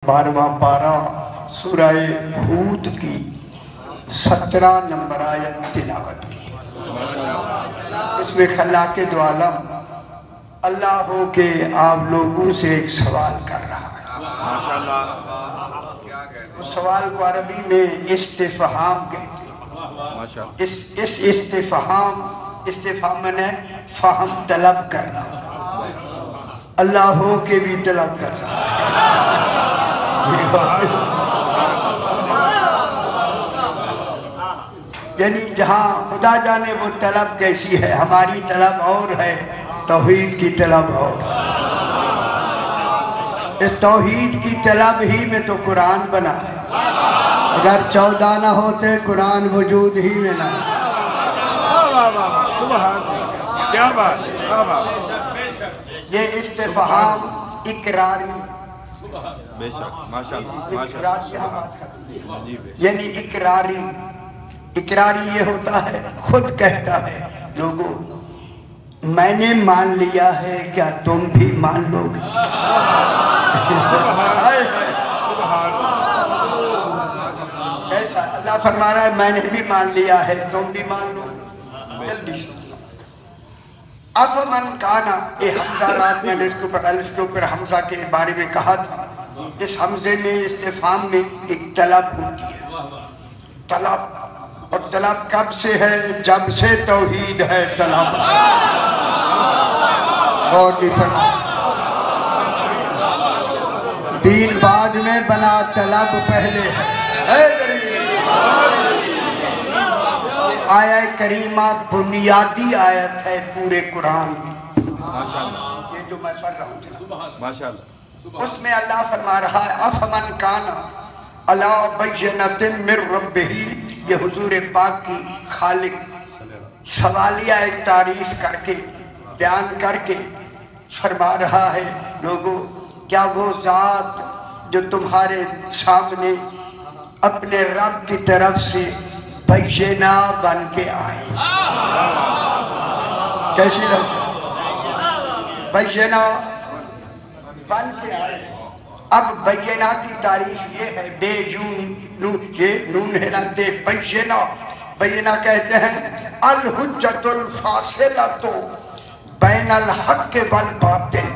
12واں پارہ سورہ ہود کی 17 نمبر آیت تلاوت کی۔ اس میں خلاق دو عالم اللہ ہو کہ آپ لوگوں سے ایک سوال کر رہا ہے۔ اس سوال کو عربی میں استفہام کہتے ہیں۔ اس استفہام نے فہم طلب کرنا، اللہ ہو کے بھی طلب کر رہا ہے۔ یعنی جہاں خدا جانے وہ طلب کیسی ہے، ہماری طلب اور ہے، توحید کی طلب اور۔ اس توحید کی طلب ہی میں تو قرآن بنا ہے، اگر 14 نہ ہوتے قرآن وجود ہی میں نہ۔ کیا بات، یہ استفہام اقراری، بے شک، ماشاءاللہ، یعنی اقراری یہ ہوتا ہے، خود کہتا ہے لوگوں میں نے مان لیا ہے، کیا تم بھی مان لو گے؟ ایسا اللہ فرما رہا ہے میں نے بھی مان لیا ہے، تم بھی مان لو گے۔ جلدی سے افمن کانا، یہ حمزہ رات میں نے اس کے اوپر حمزہ کے بارے میں کہا تھا، اس حمزے میں استفہام میں ایک طلب ہوتی ہے، طلب، اور طلب کب سے ہے؟ جب سے توحید ہے طلب۔ غور نہیں فرمایا، دین بعد میں بنا، طلب پہلے ہے۔ آیہ کریمہ بنیادی آیت ہے پورے قرآن میں، یہ جو میں پڑھ رہا ہوں ماشاءاللہ۔ اس میں اللہ فرما رہا ہے افمن کانا علی بینۃ من ربہ، یہ حضور پاک کی خالق سوالیہ ایک تعریف کر کے بیان کر کے فرما رہا ہے لوگوں کیا وہ ذات جو تمہارے سامنے اپنے رب کی طرف سے بینہ بن کے آئے، کیسی لفظ بینہ بن کے آئے۔ اب بینہ کی تعریف یہ ہے، بے نون ہے نا دے، بینہ کہتے ہیں الحجت الفاصلۃ بین الحق والباطل۔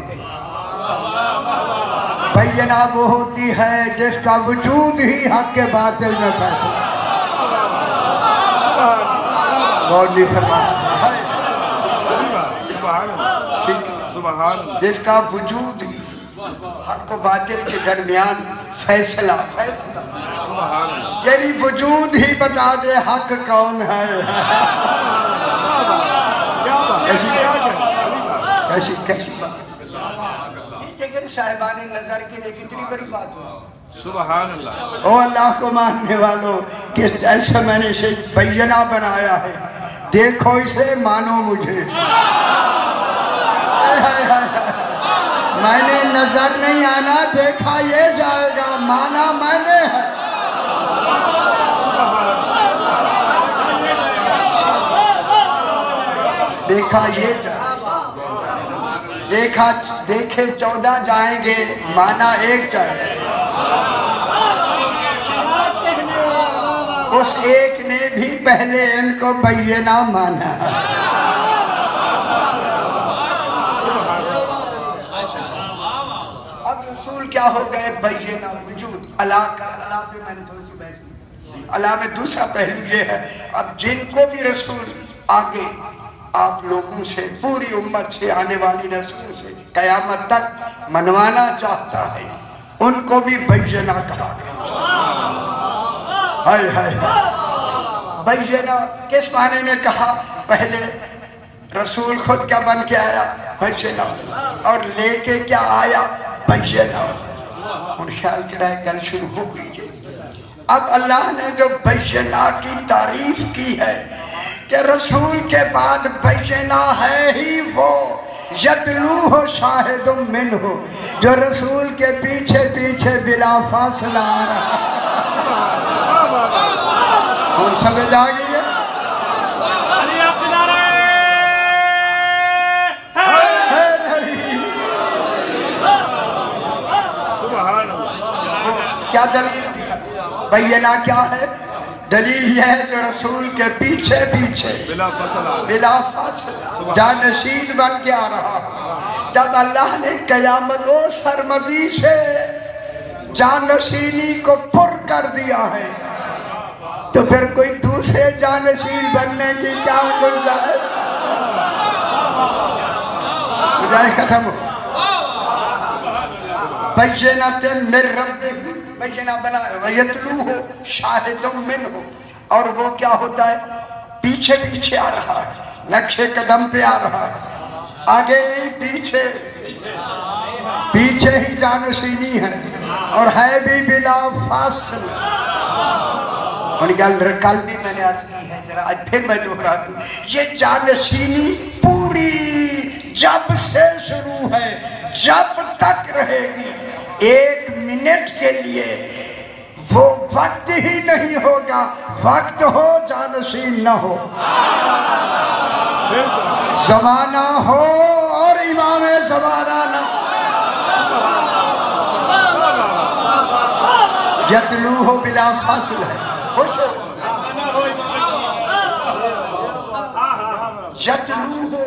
بینہ وہ ہوتی ہے جس کا وجود ہی حق کے باطل میں فیصلہ۔ غور نہیں فرمایا، جس کا وجود ہی حق و باطل کے درمیان فیصلہ، یعنی وجود ہی بتا دے حق کون ہے۔ کیسی بات، لیکن صاحبان نظر کے لیے کتنی بڑی بات ہو۔ سبحان اللہ، او اللہ کو ماننے والوں، کس جیسے میں نے اسے بینہ بنایا ہے، دیکھو اسے مانو مجھے۔ میں نے نظر نہیں آنا، دیکھا یہ جائے گا، مانا میں نے ہے۔ دیکھا یہ جائے گا، دیکھے 14 جائیں گے، مانا ایک جائے گا۔ اس ایک نے بھی پہلے ان کو بینہ مانا۔ اب رسول کیا ہو گئے؟ بینہ وجود۔ اللہ پہ میں نے تھوڑی سی بحث کی، اللہ میں دوسرا پہلو یہ ہے، اب جن کو بھی رسول آگے آپ لوگوں سے، پوری امت سے، آنے والی نسلوں سے قیامت تک منوانا چاہتا ہے، ان کو بھی بینہ کہا گیا۔ ہائے ہائے ہائے، بینہ کس معنی میں کہا؟ پہلے رسول خود کیا بن کے آیا؟ بینہ، اور لے کے کیا آیا؟ بینہ۔ ان خیال کرائے گل شروع ہو گئی۔ اب اللہ نے جو بینہ کی تعریف کی ہے کہ رسول کے بعد بینہ ہے ہی وہ یتلوہ شاہد منہ، جو رسول کے پیچھے پیچھے بلا فاصلہ آ رہا ہے۔ کون سمجھ آ گئی ہے؟ سبحان اللہ، کیا دلیل دیا؟ بینہ کیا ہے؟ دلیل یہ ہے کہ رسول کے پیچھے پیچھے بلا فاصلہ جانشین بن کے آ رہا. جب اللہ نے قیامت و سرمدی سے جانشینی کو پر کر دیا ہے تو پھر کوئی دوسرے جانشین بننے کی کیا گنجائش؟ گنجائش ختم ہو. بینۃ من ربہ، بینہ بنا ویتلوہ شاہد منہ، اور وہ کیا ہوتا ہے؟ پیچھے پیچھے آ رہا ہے، نقشے قدم پہ آ رہا ہے، آگے نہیں پیچھے. پیچھے ہی جانشینی ہے اور ہے بھی بلا فاصل. اور کل بھی میں نے عرض کی ہے، ذرا آج پھر میں دہراتا ہوں، یہ جانشینی پوری جب سے شروع ہے جب تک رہے گی. 1 منٹ کے لیے وہ وقت ہی نہیں ہوگا، وقت ہو جانشین نہ ہو، زمانہ ہو اور امام زمانہ نہ ہو. یتلوہ بلا فاصل ہے. خوش ہو. یتلوہ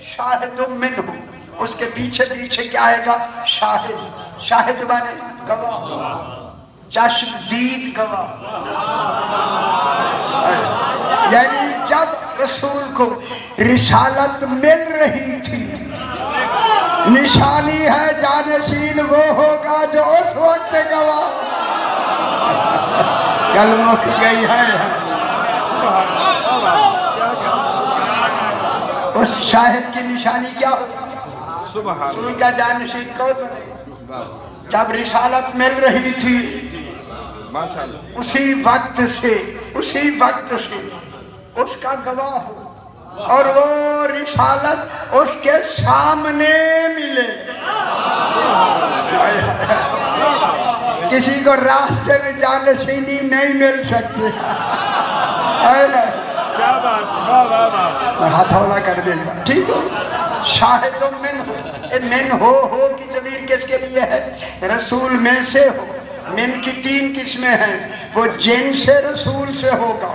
شاہد منہ، اس کے پیچھے پیچھے کیا آئے گا؟ شاہد. شاہد مانے گواہ، چشم دید گواہ. یعنی جب رسول کو رسالت مل رہی تھی، نشانی ہے جانشین وہ ہوگا جو اس وقت گواہ. کل مک گئی ہے. اس شاہد کی نشانی کیا ہوگی؟ رسول کا جانشین کون بنے؟ جب رسالت مل رہی تھی اسی وقت سے اس کا گواہ ہو، اور وہ رسالت اس کے سامنے ملے. کسی کو راستے میں جانشینی نہیں مل سکتی. ہتھوڑا کر دے گا. ٹھیک ہو. شاہد من ہو. من ہو کی ضمیر کس کے لیے ہے؟ رسول میں سے ہو. من کی 3 قسمیں ہیں. وہ جن سے رسول سے ہوگا.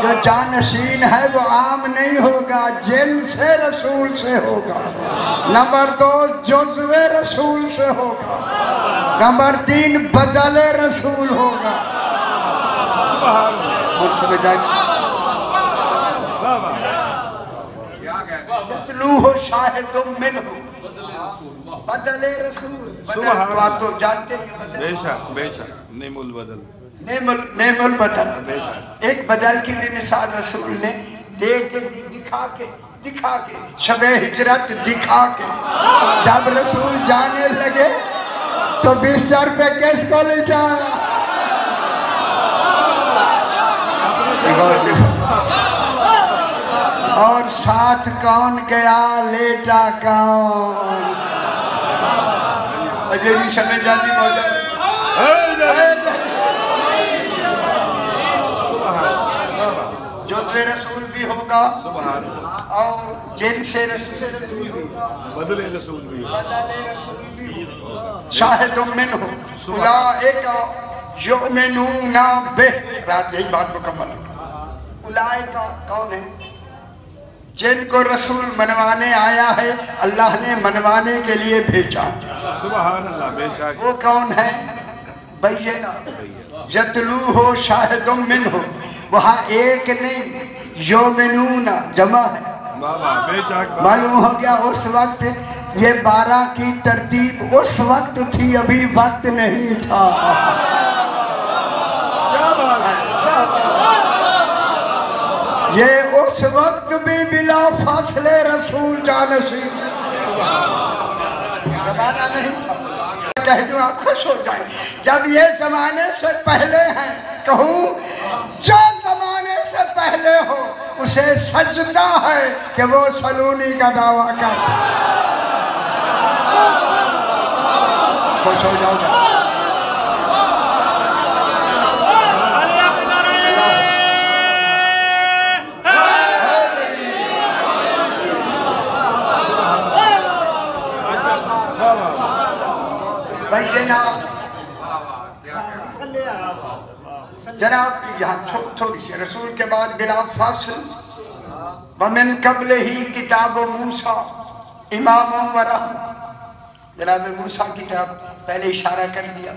جو جانشین ہے وہ عام نہیں ہوگا، جن سے رسول سے ہوگا. نمبر 2 جزو رسول سے ہوگا. نمبر 3 بدل رسول ہوگا. سمجھ آئے؟ یتلوہ شاہد منہ، بدل رسول. بدل آپ تو جانتے ہیں. بے شک بے شک. نعم البدل، نعم البدل. ایک بدل کی بھی مثال رسول نے دے کے دکھا کے شب ہجرت دکھا کے. جب رسول جانے لگے تو بستر پہ کس کو لے جایا؟ اور ساتھ کون گیا؟ لیٹا کون؟ اجلی شب جاتی موجود. جزو رسول بھی ہوگا اور جن سے رسول ہوگا، بدل رسول بھی ہوگا. شاہد منہ اولئک یؤمنون بہ. رات یہی بات مکمل ہوگا. اولئک کون ہے؟ جن کو رسول منوانے آیا ہے، اللہ نے منوانے کے لیے بھیجا. سبحان اللہ. بے شک. وہ کون ہے؟ بینہ. یتلوہ شاہد منہ. وہاں ایک نہیں، یومنون جمع ہے. معلوم ہو گیا اس وقت یہ 12 کی ترتیب اس وقت تھی، ابھی وقت نہیں تھا. یہ اس وقت بھی بلا فاصلے رسول جانشین. زمانہ نہیں تھا. کہہ دوں آپ خوش ہو جائیں. جب یہ زمانے سے پہلے ہیں، کہوں جو زمانے سے پہلے ہو اسے سجدہ ہے کہ وہ سلونی کا دعویٰ کر. خوش ہو جاؤ گا. بینہ جناب یہاں تھوڑی سی رسول کے بعد بلا فاصل ومن قبل ہی کتاب موسیٰ امام و رحمہ، جناب موسیٰ کی طرف پہلے اشارہ کر دیا،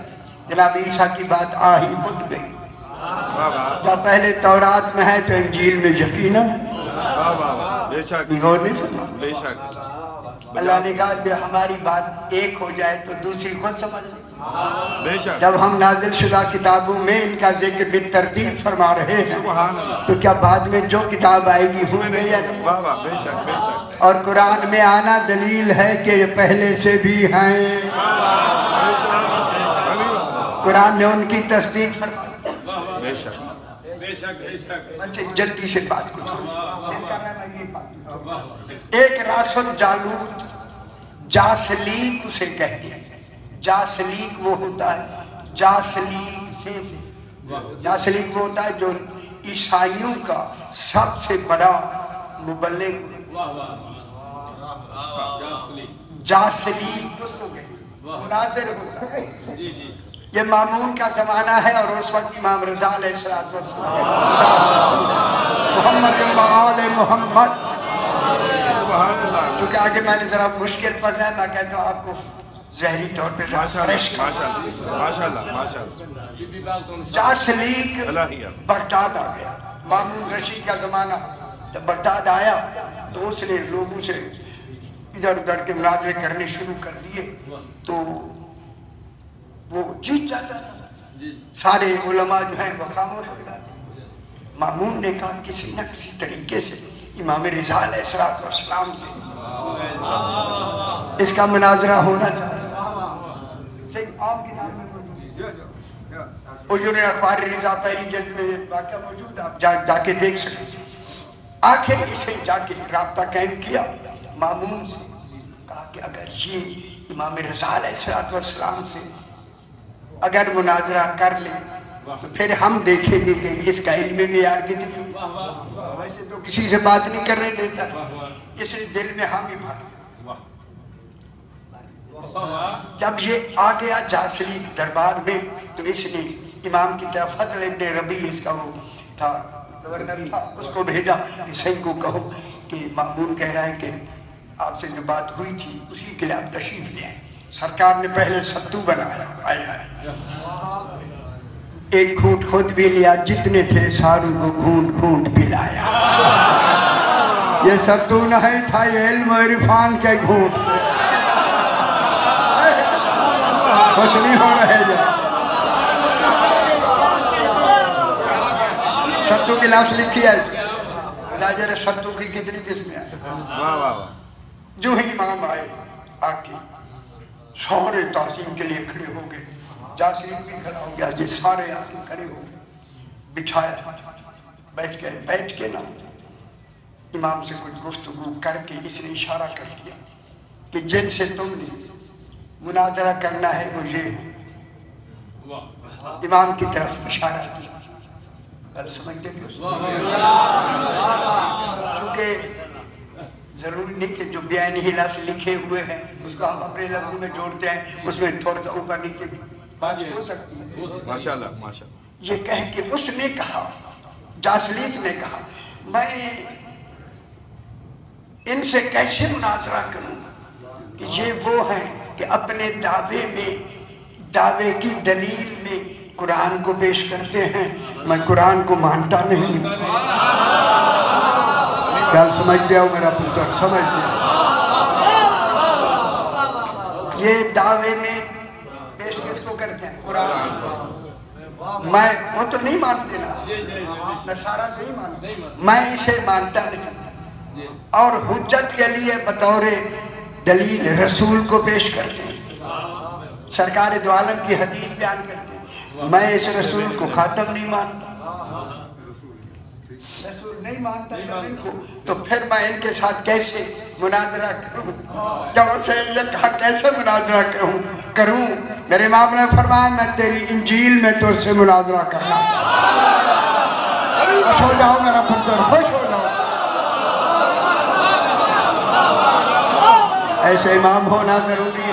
جناب عیسیٰ کی بات آ ہی خود گئی، جب پہلے تورات میں ہے تو انجیل میں یقیناً بے شک غور نہیں فرما۔ بے شک اللہ نے کہا کہ ہماری بات ایک ہو جائے تو دوسری خود سمجھ لے۔ بے شک جب ہم نازل شدہ کتابوں میں ان کا ذکر بالترتیب فرما رہے ہیں سبحان اللہ تو کیا بعد میں جو کتاب آئے گی ہوں گے یا نہیں؟ واہ واہ بے شک بے شک اور قرآن میں آنا دلیل ہے کہ یہ پہلے سے بھی ہیں، قرآن نے ان کی تصدیق فرمائی۔ بے شک اچھا جلدی سے بات کو ایک راس الجالوت جاسلیک اسے کہتے ہیں، جاسلیک وہ ہوتا ہے جاسلیک وہ ہوتا ہے جو عیسائیوں کا سب سے بڑا مبلغ، جاسلیک اس کو کہتے ہیں، مناظر ہوتا ہے۔ یہ مامون کا زمانہ ہے اور اس وقت امام رضا علیہ السلام محمد وآل محمد، سبحان اللہ کیونکہ آگے میں نے ذرا مشکل پڑھنا ہے، میں کہتا ہوں آپ کو ذہنی طور پہ فریش کر۔ جاسلیک بغداد آ گیا، مامون رشید کا زمانہ، جب بغداد آیا تو اس نے لوگوں سے ادھر ادھر کے مناظرے کرنے شروع کر دیے، تو وہ جیت جاتا تھا، سارے علماء جو ہیں وہ خاموش ہو جاتے۔ مامون نے کہا کسی نہ کسی طریقے سے امام رضا علیہ السلام سے اس کا مناظرہ ہونا چاہیے۔ صحیح عام کتاب میں موجود، اجور اخبار رضا پہلی جلد میں واقعہ موجود، آپ جا کے دیکھ سکتے۔ آخر اسے جا کے رابطہ قائم کیا مامون سے، کہا کہ اگر یہ امام رضا علیہ السلام سے اگر مناظرہ کر لیں تو پھر ہم دیکھیں گے کہ اس کا علم معیار کتنی، ویسے تو کسی سے بات نہیں کرنے دیتا، اس نے دل میں ہم ہی بھر۔ جب یہ آ گیا جاسلیک دربار میں تو اس نے امام کی طرف فضل ابن ربیع اس کا وہ تھا گورنر تھا، اس کو بھیجا کہ سنگھ کو کہو کہ مامون کہہ رہا ہے کہ آپ سے جو بات ہوئی تھی اسی کے لیے آپ تشریف لے آئیں۔ سرکار نے پہلے ستو بنایا، آیا ایک گھونٹ خود بھی لیا، جتنے تھے ساروں کو گھونٹ گھونٹ پلایا۔ یہ ستو نہیں تھا، یہ علم و عرفان کے گھونٹ تھے۔ خوش نہیں ہو رہے جو ستو کی لاش لکھی ہے، راجر ستو کی کتنی قسمیں ہیں۔ جو ہی امام آئے آکے سارے تعظیم کے لیے کھڑے ہو گئے، جاسلیک بھی کھڑا ہو گیا، یہ سارے آکے کھڑے ہو گئے، بٹھایا، بیٹھ گئے، بیٹھ کے نا امام سے کچھ گفتگو کر کے اس نے اشارہ کر دیا کہ جن سے تم نے مناظرہ کرنا ہے وہ یہ، امام کی طرف اشارہ کیا۔ کل سمجھتے کہ کیونکہ ضروری نہیں کہ جو بیان ہلا سے لکھے ہوئے ہیں اس کو ہم اپنے لفظوں میں جوڑتے ہیں، اس میں تھوڑا سا اوپر نیچے بات ہو سکتی ہے۔ ماشاءاللہ ماشاءاللہ۔ یہ کہہ کے اس نے کہا، جاسلیک نے کہا میں ان سے کیسے مناظرہ کروں کہ یہ وہ ہیں کہ اپنے دعوے میں، دعوے کی دلیل میں قرآن کو پیش کرتے ہیں، میں قرآن کو مانتا نہیں۔ گل سمجھتے ہو میرا پتر، سمجھتے ہو؟ یہ دعوے میں پیش کس کو کرتے ہیں؟ قرآن کو۔ میں وہ تو نہیں مانتے نا، نصارہ نہیں مانتے، میں اسے مانتا نہیں، اور حجت کے لیے بطور دلیل رسول کو پیش کرتے ہیں، سرکار دو عالم کی حدیث بیان کرتے ہیں۔ میں اس رسول کو خاتم نہیں مانتا، رسول نہیں مانتا ان کو، تو پھر میں ان کے ساتھ کیسے مناظرہ کروں؟ جب اسے یہ کہا کیسے مناظرہ کروں، میرے امام نے فرمایا میں تیری انجیل میں تو سے مناظرہ کرنا چاہتا ہوں۔ خوش ہو جاؤ میرا پتر، خوش ہو جاؤ۔ ایسے امام ہونا ضروری ہے۔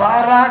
12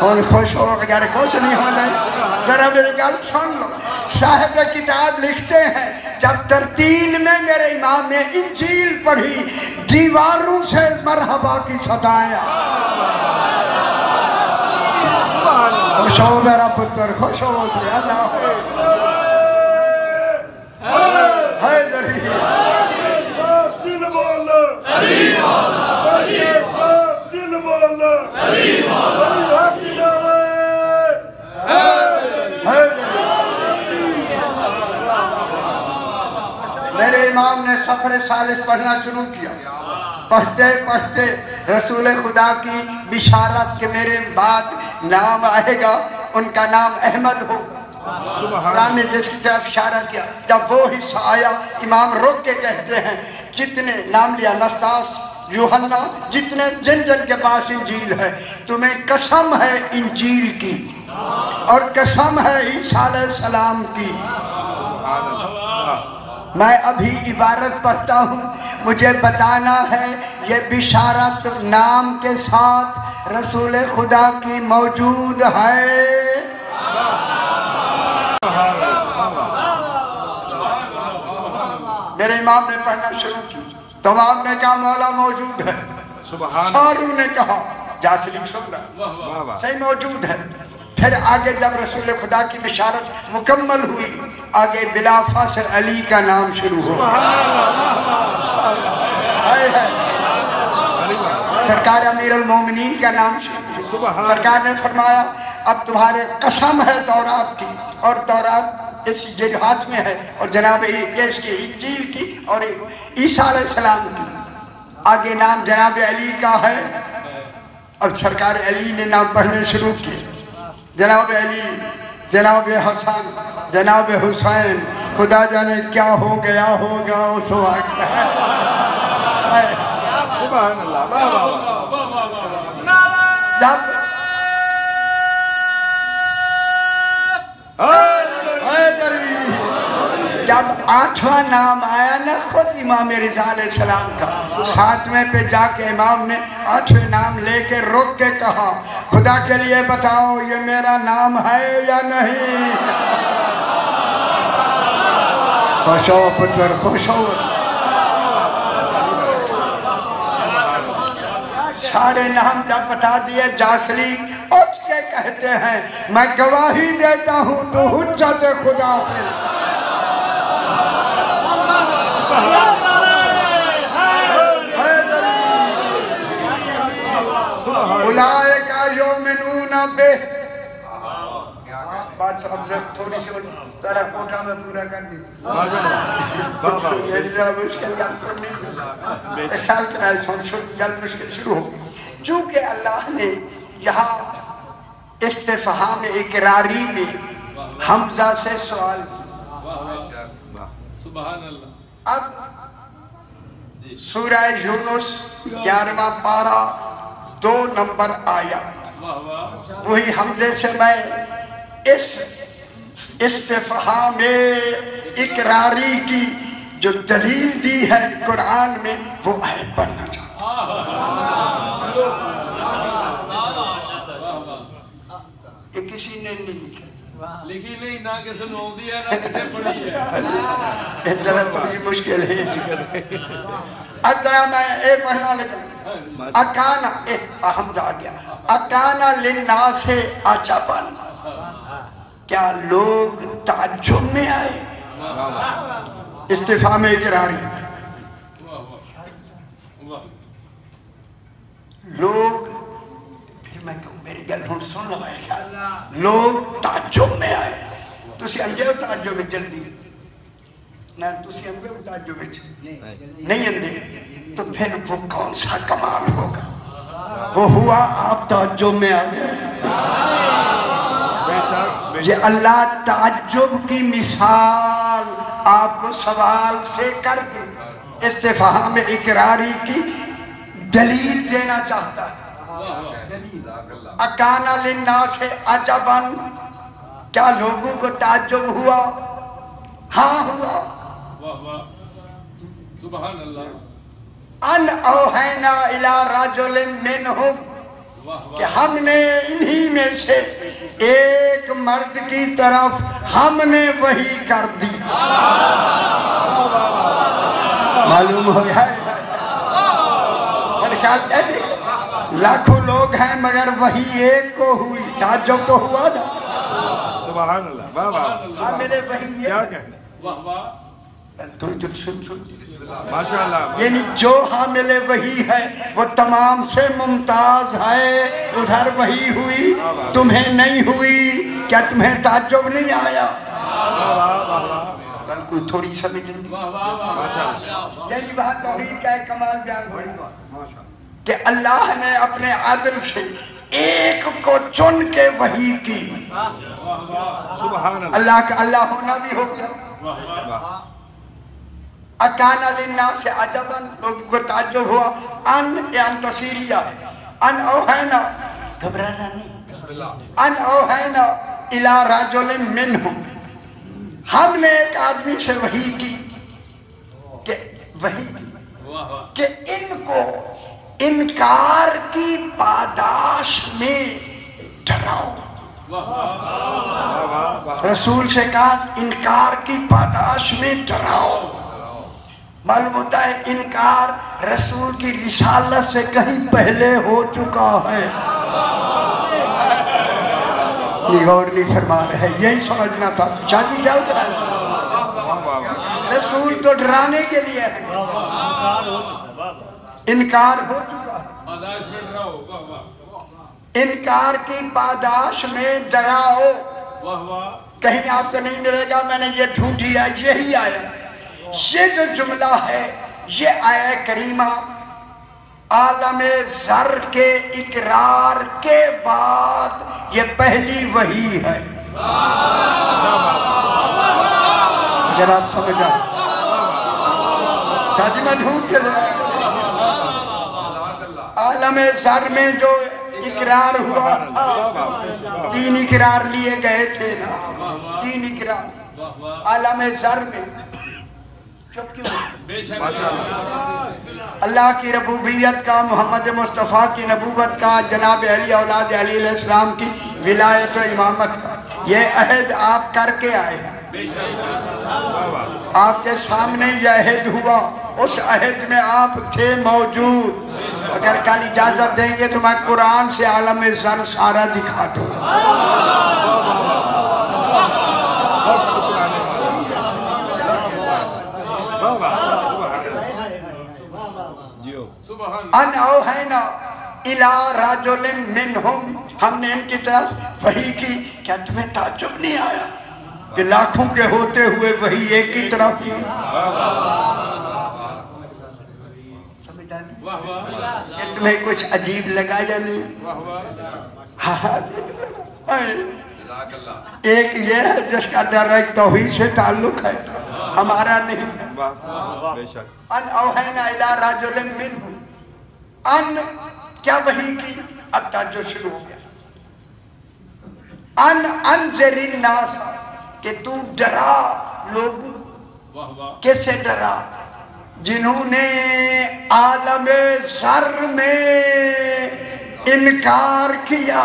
اور خوش ہو اگر خوش نہیں ہونا ذرا میری گل سن لو صاحب کتاب لکھتے ہیں جب ترتیل میں میرے امام نے انجیل پڑھی دیواروں سے مرحبا کی صدائیں خوش ہو میرا پتر خوش ہو سے اللہ حیدری دل بولا دل بولا میرے امام نے سفر ثالث پڑھنا شروع کیا پڑھتے پڑھتے رسول خدا کی بشارت کہ میرے بعد نام آئے گا ان کا نام احمد ہوگا قرآن نے جس کی طرف اشارہ کیا جب وہ حصہ آیا امام رک کے کہتے ہیں جتنے نام لیا نستاس یوحنا جتنے جن جن کے پاس انجیل ہے تمہیں قسم ہے انجیل کی اور قسم ہے عیسیٰ علیہ السلام کی میں ابھی عبارت پڑھتا ہوں مجھے بتانا ہے یہ بشارت نام کے ساتھ رسول خدا کی موجود ہے میرے امام نے پڑھنا شروع کی تمام نے کہا مولا موجود ہے ساروں نے کہا جاسلیم سن رہا صحیح موجود ہے پھر آگے جب رسول خدا کی بشارت مکمل ہوئی آگے بلا فاصل علی کا نام شروع ہو سرکار امیر المومنین کا نام شروع ہو سرکار نے فرمایا اب تمہارے قسم ہے تورات کی اور تورات اس ہاتھ میں ہے اور جناب اس کی انجیل کی اور عیسیٰ علیہ السلام کی آگے نام جناب علی کا ہے اب سرکار علی نے نام پڑھنے شروع کیے جناب علی جناب حسن جناب حسین خدا جانے کیا ہو گیا ہوگا اس وقت سبحان اللہ جب آٹھواں نام آیا نا خود امام رضا علیہ السلام کا ساتویں پہ جا کے امام نے آٹھویں نام لے کے رک کے کہا خدا کے لیے بتاؤ یہ میرا نام ہے یا نہیں خوش ہو پتر خوش ہو سارے نام جب بتا دیے جاسلی اٹھ کے کہتے ہیں میں گواہی دیتا ہوں تو حجت خدا پہ اولئک یؤمنون بہ بات سب سے تھوڑی سی تیرا کوٹا میں پورا کر دی یہ ذرا مشکل خیال کرائے جلد مشکل شروع ہو چونکہ اللہ نے یہاں استفہام اقراری میں حمزہ سے سوال سبحان اللہ اب سورہ یونس 11واں پارہ 2 نمبر آیا وہی حمزے سے میں اس استفہام اقراری کی جو دلیل دی ہے قرآن میں وہ آیت پڑھنا چاہتا کہ کسی نے نہیں لکھا لکھی نہیں نہ کسی نے ہو دیا نہ کسی پڑھی ہے اس طرح تو یہ مشکل ہے ادھرا میں اے پڑھنا لکھا اکانا حمزہ آ گیا اکانا للناس عجباً کیا لوگ تعجب میں آئے استفہام اقراری لوگ پھر میں کہوں میری گل ہوں سن لو لوگ تعجب میں آئے تسی انجے ہو تعجب میں جلدی نہ تسی انجے ہو تعجب میں نہیں اندے تو پھر وہ کون سا کمال ہوگا وہ ہوا آپ تعجب میں آ گئے یہ اللہ تعجب کی مثال آپ کو سوال سے کر کے استفہام اقراری کی دلیل دینا چاہتا ہے اکانا للناس عجباً کیا لوگوں کو تعجب ہوا ہاں ہوا سبحان اللہ ان اوحینا الی رجل منہم کہ ہم نے انہی میں سے ایک مرد کی طرف ہم نے وحی کر دی. معلوم ہو ہے لاکھوں لوگ ہیں مگر وحی ایک کو ہوئی. تعجب تو ہوا نا. سبحان اللہ. واہ واہ. میرے وحی کیا کہنا. واہ واہ. سن ماشاءاللہ. یعنی جو حامل وحی ہے وہ تمام سے ممتاز ہے. ادھر وحی ہوئی تمہیں نہیں ہوئی. کیا تمہیں تعجب نہیں آیا؟ کل کوئی تھوڑی سمجھ نہیں. یعنی وہاں توحید کا ایک کمال بیان ہوا کہ اللہ نے اپنے عدل سے ایک کو چن کے وحی کی. سبحان اللہ. اللہ کا اللہ ہونا بھی ہو گیا. اکانا للناس عجباً. لوگوں کو تعجب ہوا. ان تصیریہ ان اوہینا گھبرانا نہیں. ان اوہینا الى رجل منہم. ہم نے ایک آدمی سے وحی کی کہ وحی کہ ان کو انکار کی پاداش میں ڈراؤ. رسول سے کہا انکار کی پاداش میں ڈراؤ. معلوم ہوتا ہے انکار رسول کی رسالت سے کہیں پہلے ہو چکا ہے. غور نہیں فرما رہے. یہی سمجھنا تھا. شادی کیا ہوتا ہے؟ رسول تو ڈرانے کے لیے ہے. انکار ہو چکا ہے. انکار کی پاداش میں ڈراؤ. کہیں آپ کو نہیں ملے گا میں نے یہ ڈھونڈی ہے. یہی آیا. یہ جو جملہ ہے یہ آیہ کریمہ عالم ذر کے اقرار کے بعد یہ پہلی وحی ہے. اگر آپ سمجھا شادی میں ڈھونڈ کے لیں. عالم ذر میں جو اقرار ہوا تین اقرار لیے گئے تھے نا. تین اقرار عالم ذر میں. اللہ کی ربوبیت کا, محمد مصطفیٰ کی نبوت کا, جناب علی اولاد علی علیہ السلام کی ولایت و امامت کا یہ عہد آپ کر کے آئے. آپ کے سامنے یہ عہد ہوا. اس عہد میں آپ تھے موجود. اگر کل اجازت دیں گے تو میں قرآن سے عالم ذر سارا دکھا دوں. ان اوہینا الى رجل منہم. ہم نے ان کی طرف وحی کی. کیا تمہیں تعجب نہیں آیا کہ لاکھوں کے ہوتے ہوئے وحی ایک کی طرف ہی؟ کہ تمہیں کچھ عجیب لگا یا نہیں؟ ایک یہ ہے جس کا ڈائریکٹ توحید سے تعلق ہے, ہمارا نہیں. ان اوہینا الى رجل منہم. ان کیا وحی کی؟ اب تعجب شروع ہو گیا. ان انذر الناس کہ تو ڈرا لوگوں. کس سے ڈرا؟ جنہوں نے عالم ذر میں انکار کیا.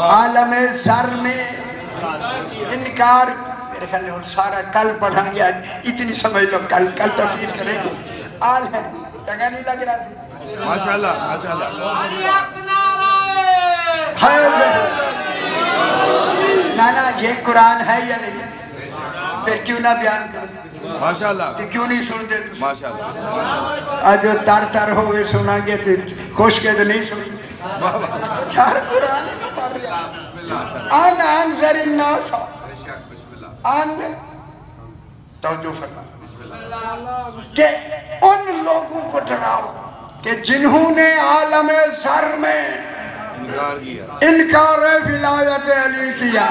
عالم ذر میں انکار. میرے خیال ہے سارا کل پڑھا گیا. اتنی سمجھ لو. کل تفسیر کریں گے. آل ہے جگہ نہیں لگ رہا تھی. ماشاءاللہ ماشاءاللہ. نانا یہ قرآن ہے یا نہیں؟ پھر کیوں نہ بیان کریں؟ ماشاءاللہ. تو کیوں نہیں سن دے؟ ماشاءاللہ. آج جو تر ہوئے سنا گے تو خوش کے تو نہیں سنیں. چار قرآن ہی پڑھ رہا. ان انذر الناس. ان توجہ فرما کہ ان لوگوں کو ڈراؤ کہ جنہوں نے عالم ذر میں انکار ولایت علی کیا.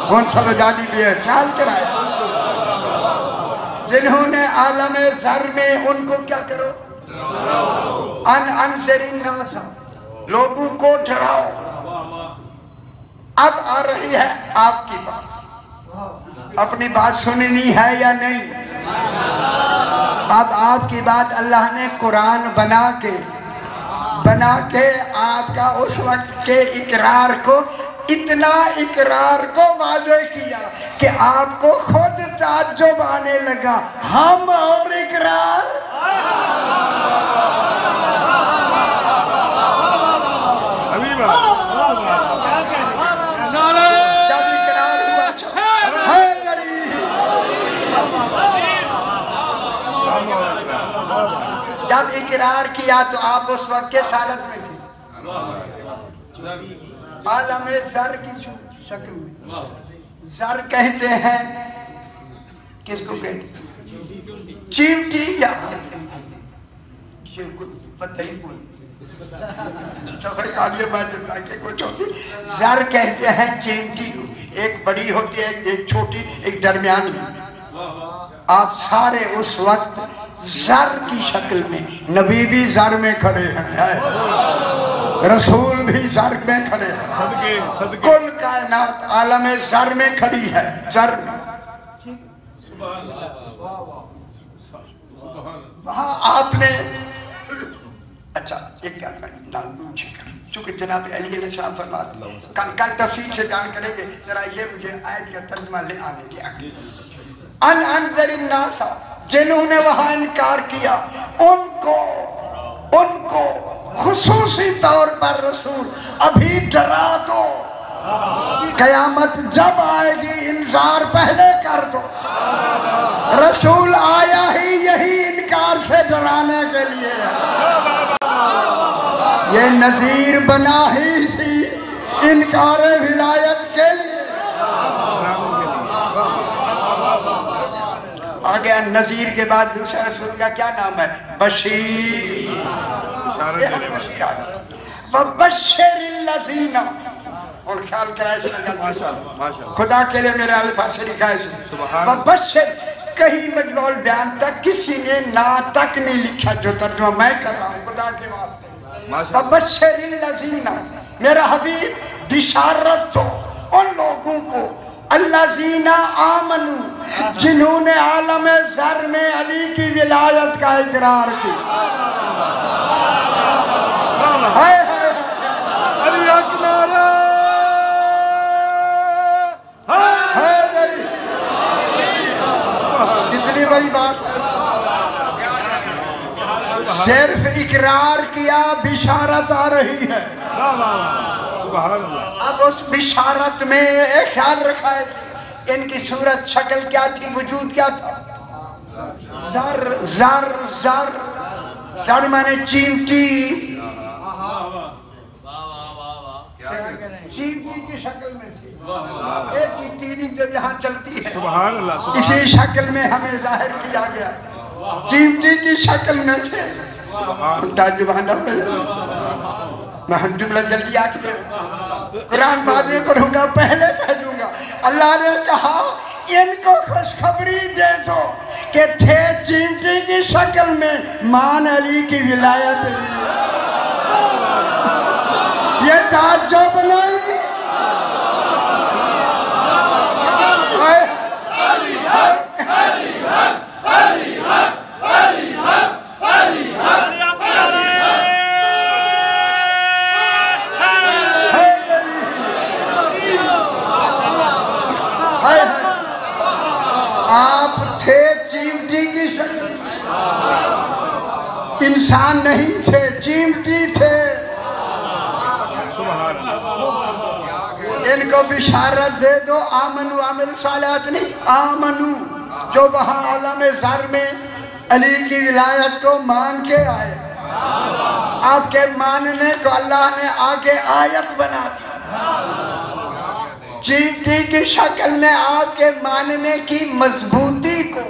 کون سا بجادی بھی ہے خیال کرائے. جنہوں نے عالم ذر میں ان کو کیا کرو؟ ان انذر الناس. لوگوں کو ڈراؤ. اب آ رہی ہے آپ کی بات. اپنی بات سننی ہے یا نہیں؟ اب آپ کی بات اللہ نے قرآن بنا کے آپ کا اس وقت کے اقرار کو اتنا اقرار کو واضح کیا کہ آپ کو خود تعجب آنے لگا. ہم اور اقرار جب اقرار ہوا جب اقرار کیا تو آپ اس وقت کس حالت میں تھے؟ عالم زر کی شکل میں. زر کہتے ہیں کس کو کہتے ہیں؟ چیمٹی یا پتہ ہی کوئی چکڑی آگے بات کے کچھ ہوتی. زر کہتے ہیں چیمٹی کو. ایک بڑی ہوتی ہے ایک چھوٹی ایک درمیانی. آپ سارے اس وقت زر کی شکل میں. نبی بھی زر میں کھڑے ہیں, رسول بھی زر میں کھڑے ہیں, کل کائنات عالم زر میں کھڑی ہے. زر وہاں آپ نے اچھا ایک چونکہ جناب علی علیہ السلام فرماتے کل تفصیل سے بیان کریں گے. ذرا یہ مجھے آیت کا ترجمہ لے آنے دیا. ان انذر الناس, جنہوں نے وہاں انکار کیا ان کو خصوصی طور پر رسول ابھی ڈرا دو. قیامت جب آئے گی انذار پہلے کر دو. رسول آیا ہی یہی انکار سے ڈرانے کے لیے ہے. یہ نذیر بنا ہی سی انکار ولایت کے لیے. آگے نذیر کے بعد دوسرا رسول کا کیا نام ہے؟ بشیر. وَبَشِّرِ الَّذِينَ, اور خیال کرائے خدا کے لئے میرے الفاظ سے لکھا ہے وَبَشِّرِ. کہیں مجموع البیان تک کسی نے نا تک نہیں لکھا جو ترجمہ میں کر رہا ہوں خدا کے واسطے. وَبَشِّرِ الَّذِينَ, میرا حبیب بشارت دو ان لوگوں کو الذین آمنوا, جنہوں نے عالم زر میں علی کی ولایت کا اقرار کی. علی اکبر, کتنی بڑی بات. صرف اقرار کیا بشارت آ رہی ہے. سبحان اللہ. اب اس بشارت میں ایک خیال رکھا ہے ان کی صورت شکل کیا تھی, وجود کیا تھا؟ زر زر زر زر مانے چیمٹی. چیمٹی کی شکل میں تھی. ایک تیری جو یہاں چلتی ہے سبحان اللہ. اسی شکل میں ہمیں ظاہر کیا گیا. چیمٹی کی شکل میں تھے. تاجبانہ میں جملہ جلدی آکے قرآن بعد میں پڑھوں گا, پہلے کہہ دوں گا. اللہ نے کہا ان کو خوشخبری دے دو کہ تھے چیمٹی کی شکل میں, مان علی کی ولایت لی. یہ تعجب نہیں. آپ تھے چیمٹی کی شکل, انسان نہیں تھے, چیمٹی تھے. ان کو بشارت دے دو آمنو, عامل صالحات نہیں, آمنو, جو وہاں عالم زر میں علی کی ولایت کو مان کے آئے. آپ کے ماننے کو اللہ نے آگے آیت بنا دی. چیمٹی کی شکل میں آپ کے ماننے کی مضبوطی کو,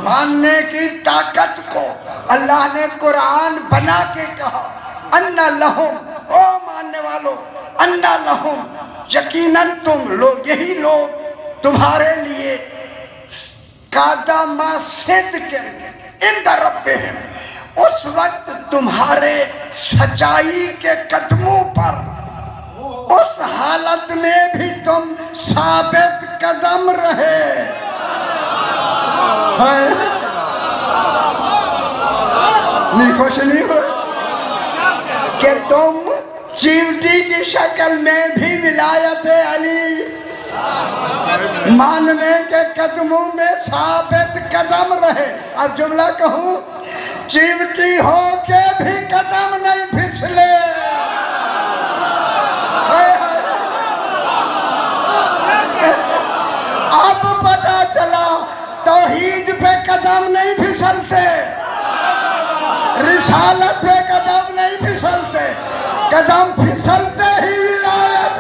ماننے کی طاقت کو اللہ نے قرآن بنا کے کہا اَنَّ لَهُمْ, او ماننے والوں, اَنَّ لَهُمْ, یقیناً تم لوگ, یہی لوگ تمہارے لیے قَدَمَ صِدْقٍ عِنْدَ رَبِّهِمْ, اس وقت تمہارے سچائی کے قدموں پر, اس حالت میں بھی تم ثابت قدم رہے. نہیں خوش نہیں ہو کہ تم چیوٹی کی شکل میں بھی ولایت علی ماننے کے قدموں میں ثابت قدم رہے. اب جملہ کہوں چیوٹی ہو کے بھی قدم نہیں پھسلے. اب پتا چلا توحید پہ قدم نہیں پھسلتے, رسالت پہ قدم نہیں پھسلتے, قدم پھسلتے ہی ولایت.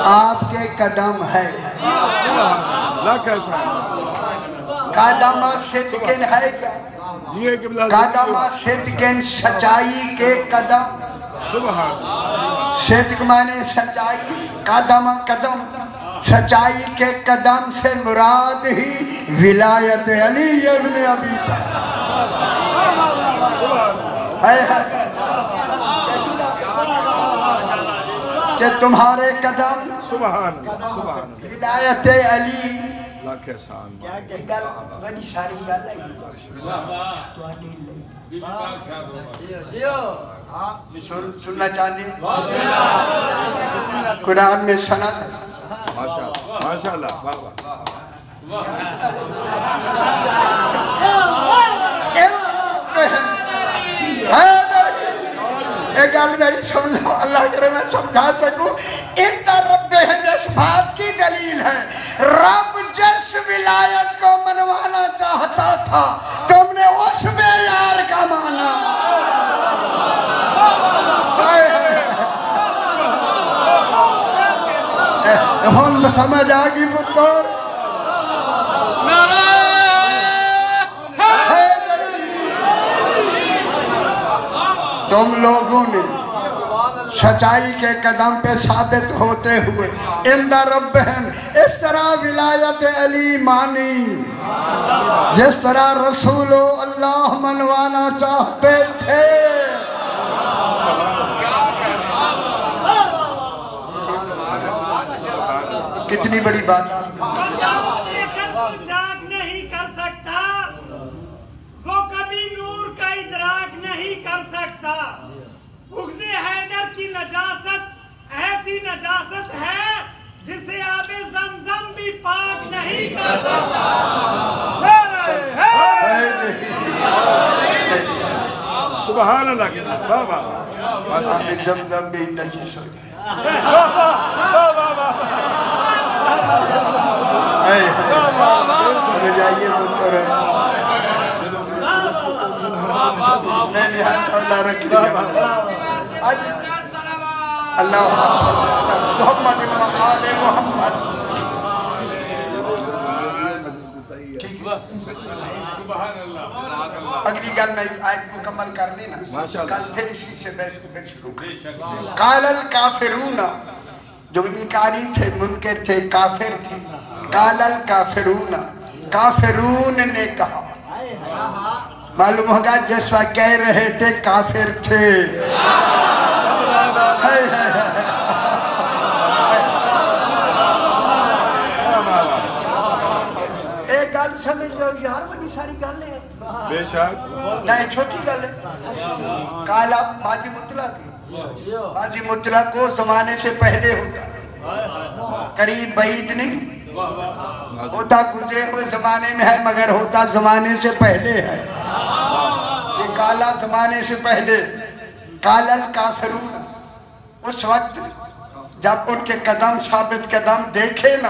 آپ کے قدم ہے قدم صدقن ہے کیا؟ قدم صدقن سچائی کے قدم. صدق مانے سچائی, قدم قدم سچائی کے قدم سے مراد ہی ولایت علی ابن ابی طالب. کہ تمہارے قدم ولایت علی بڑی ساری گل ہے. سننا چاہتے ہیں قرآن میں سند ماشاءاللہ ایک گل میری سن لو, اللہ کرے میں سمجھا سکوں. ان رب اس بات کی دلیل ہے رب جس ولایت کو منوانا چاہتا تھا تم نے اس میں یار کا مانا. ہم سمجھ آگی پتر تم لوگوں نے سچائی کے قدم پہ ثابت ہوتے ہوئے اندر ربہم اس طرح ولایت علی مانی جس طرح رسول اللہ منوانا چاہتے تھے. کتنی بڑی بات. جاگ نہیں کر سکتا, وہ کبھی نور کا ادراک نہیں کر سکتا. بغض حیدر کی نجاست ایسی نجاست ہے جسے آب زمزم بھی پاک نہیں کر سکتا. سبحان اللہ کی بابا آب زمزم بھی نجس ہو گئے. سمجھ آئیے مطلب ہے میں نے ہاتھ اللہ رکھ لیا. اللہ محمد آل محمد. اگلی گل میں آیت مکمل کر لینا, کل پھر اسی سے بحث کو پھر شروع کریں. قال الکافرون, جو انکاری تھے منکر تھے کافر تھے. قال الکافرون, کافرون نے کہا. معلوم ہوگا جس وقت کہہ رہے تھے کافر تھے. ایک گل سمجھ لو یار, بڑی ساری گل ہے. بے شک نہیں چھوٹی گل ہے. کالا ماضی مطلق, ماضی مطلق کو زمانے سے پہلے ہوتا, قریب بعید نہیں ہوتا, گزرے ہوئے زمانے میں ہے مگر ہوتا زمانے سے پہلے ہے. یہ کالا زمانے سے پہلے. کالا الکافرون, اس وقت جب ان کے قدم ثابت قدم دیکھے نا,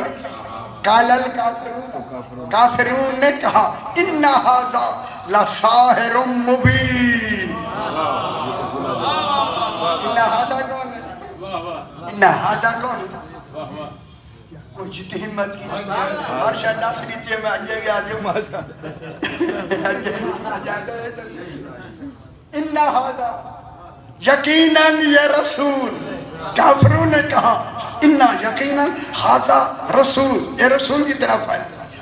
کالا الکافرون, کافرون نے کہا ان ھذا لساحر مبین. ان ھذا کون ہے؟ ان ھذا کون ہے؟ کوئی جتی ہمت کی مارشاء اللہ سریتے میں آجے گیا جو ان ھذا یقیناً یہ رسول. کافروں نے کہا ان یقیناً ھذا رسول, یہ رسول کی طرف ہے.